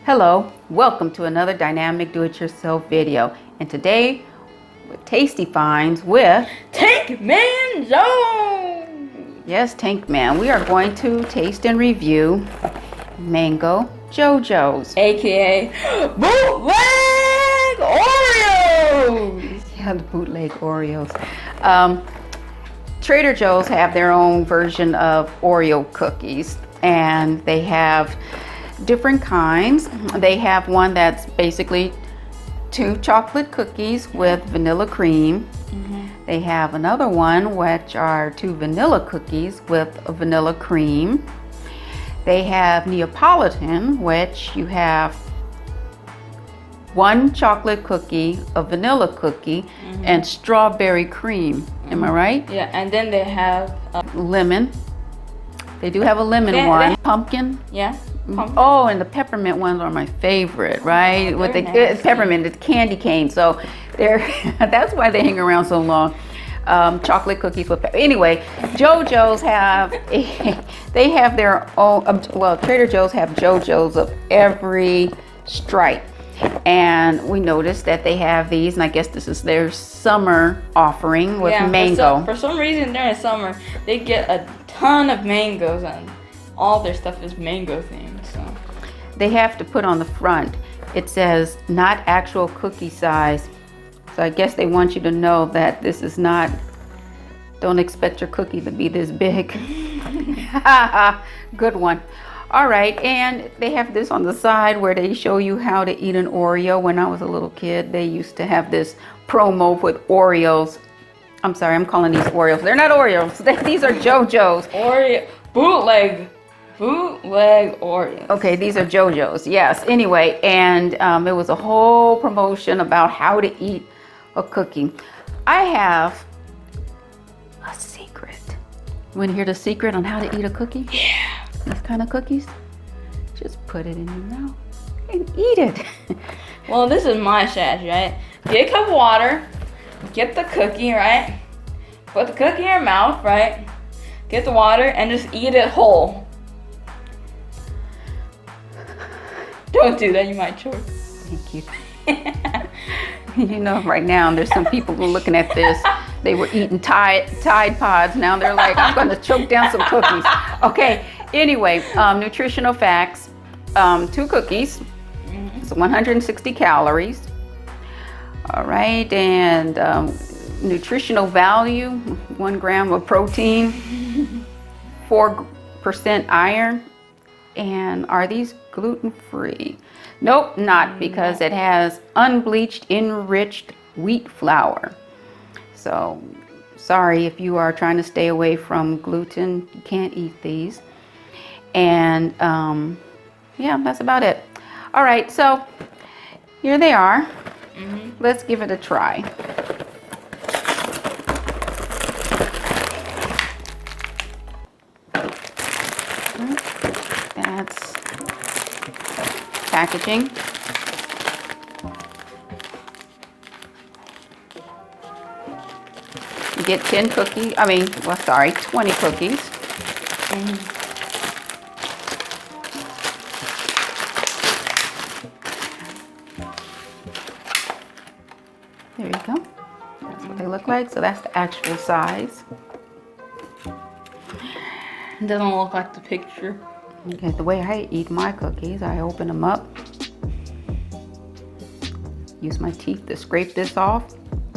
Hello, welcome to another dynamic do-it-yourself video. And today, with Tasty Finds with Tankmanjoe! Yes, Tankman. We are going to taste and review Mango JoJo's. AKA bootleg Oreos! Yeah, the bootleg Oreos. Trader Joe's have their own version of Oreo cookies, and they have different kinds. They have one that's basically 2 chocolate cookies with vanilla cream. They have another one which are 2 vanilla cookies with vanilla cream. They have Neapolitan, which you have 1 chocolate cookie, a vanilla cookie, and strawberry cream. Am I right? Yeah, and then they have lemon. They do have a lemon one. Pumpkin. yeah. Pumpkin. Oh, and the peppermint ones are my favorite, right? Oh, with the nice. peppermint, the candy cane. So they're that's why they hang around so long. Chocolate cookies with anyway, JoJo's have they have their own. Well, Trader Joe's have JoJo's of every stripe, and we noticed that they have these, and I guess this is their summer offering with mango. For some reason during summer they get a ton of mangoes and all their stuff is mango themed. So they have to put on the front, it says not actual cookie size. So I guess they want you to know that this is not, don't expect your cookie to be this big. Good one. All right, and they have this on the side where they show you how to eat an Oreo. When I was a little kid, they used to have this promo with Oreos. I'm sorry, I'm calling these Oreos. They're not Oreos. These are JoJo's. Oreo bootleg Oreos. Okay, these are JoJo's. Yes. Anyway, and it was a whole promotion about how to eat a cookie. I have a secret. You want to hear the secret on how to eat a cookie? Yeah. These kind of cookies, just put it in your mouth and eat it. Well, this is my strategy, right? Get a cup of water, get the cookie, right? Put the cookie in your mouth, right? Get the water and just eat it whole. Don't do that, you might choke. Thank you. You know, right now there's some people who are looking at this. They were eating Tide Pods. Now they're like, I'm going to choke down some cookies. Okay. Anyway, nutritional facts. 2 cookies. It's 160 calories. All right, and nutritional value: 1 gram of protein, 4% iron. And are these gluten-free? Nope, not, because it has unbleached, enriched wheat flour. So, sorry if you are trying to stay away from gluten, you can't eat these. And yeah, that's about it. All right, so here they are. Let's give it a try. That's packaging. You get 10 cookies, 20 cookies. There you go. That's what they look like. So that's the actual size. It doesn't look like the picture. Okay, the way I eat my cookies, I open them up, use my teeth to scrape this off,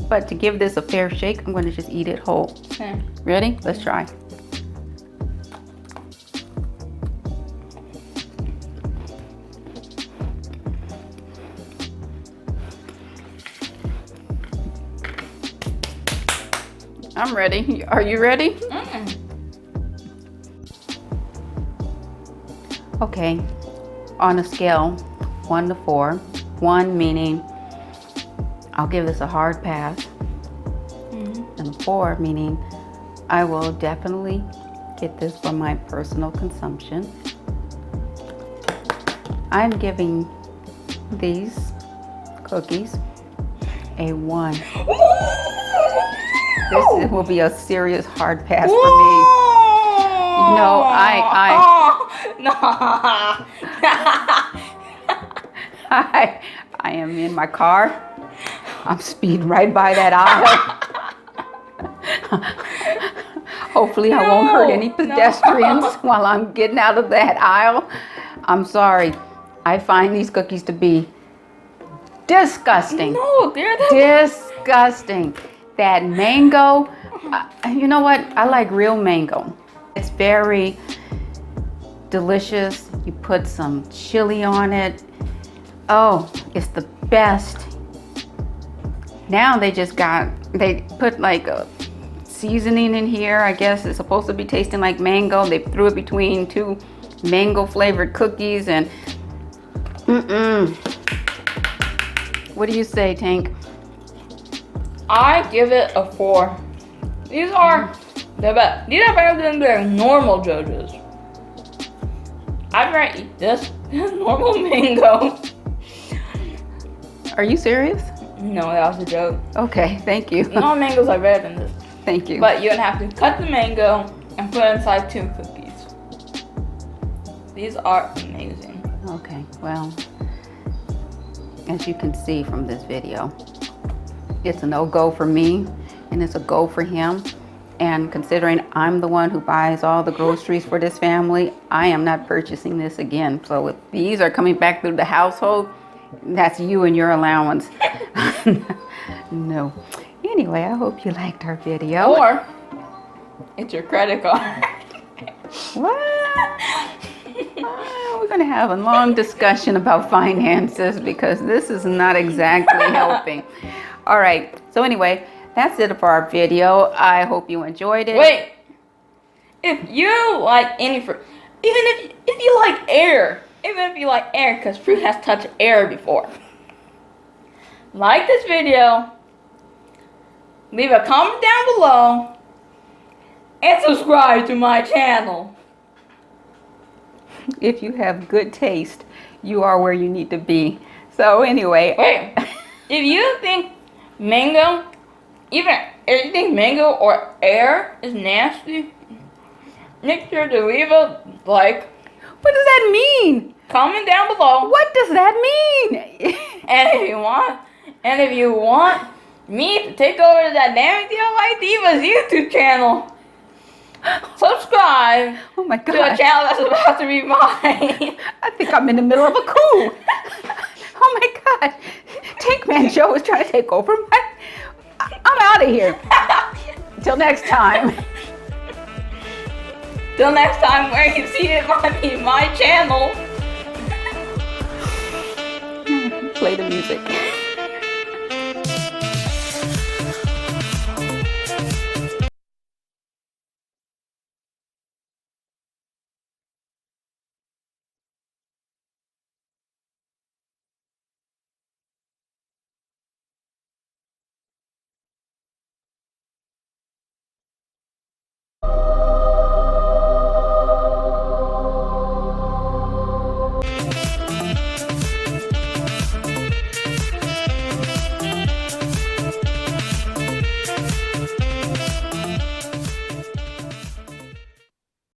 but to give this a fair shake, I'm going to just eat it whole. Okay. Ready? Let's try. I'm ready. Are you ready? Okay, on a scale 1 to 4, 1 meaning I'll give this a hard pass, and 4 meaning I will definitely get this for my personal consumption. I'm giving these cookies a 1. This will be a serious hard pass for me. No, No. I am in my car. I'm speeding right by that aisle. Hopefully I won't hurt any pedestrians while I'm getting out of that aisle. I'm sorry. I find these cookies to be disgusting. No, they're the Disgusting. That mango, you know what? I like real mango. It's very delicious. You put some chili on it. Oh, it's the best. Now they put like a seasoning in here. I guess it's supposed to be tasting like mango. They threw it between two mango flavored cookies and What do you say, Tank? I give it a 4. These are the best. These are better than their normal JoJo's. I'd rather eat this than normal mango. Are you serious? No, that was a joke. Okay, thank you. Normal mangoes are better than this. Thank you. But you're gonna have to cut the mango and put it inside 2 cookies. These are amazing. Okay, well, as you can see from this video, it's a no-go for me and it's a go for him. And considering I'm the one who buys all the groceries for this family, I am not purchasing this again. So if these are coming back through the household, that's you and your allowance. No. Anyway, I hope you liked our video. Or it's your credit card. What? We're going to have a long discussion about finances because this is not exactly helping. All right. So anyway, that's it for our video. I hope you enjoyed it. Wait. If you like any fruit, even if you like air, because fruit has touched air before, like this video, leave a comment down below, and subscribe to my channel. If you have good taste, you are where you need to be. So anyway. Wait. If you think mango or air is nasty, make sure to leave a like. What does that mean? Comment down below. What does that mean? And if you want me to take over that damn Diva's YouTube channel, subscribe Oh my to a God. channel that's about to be mine. I think I'm in the middle of a coup. Oh my God. Tankmanjoe is trying to take over I'm out of here. Till next time. Till next time, where you see it might be my channel. Play the music.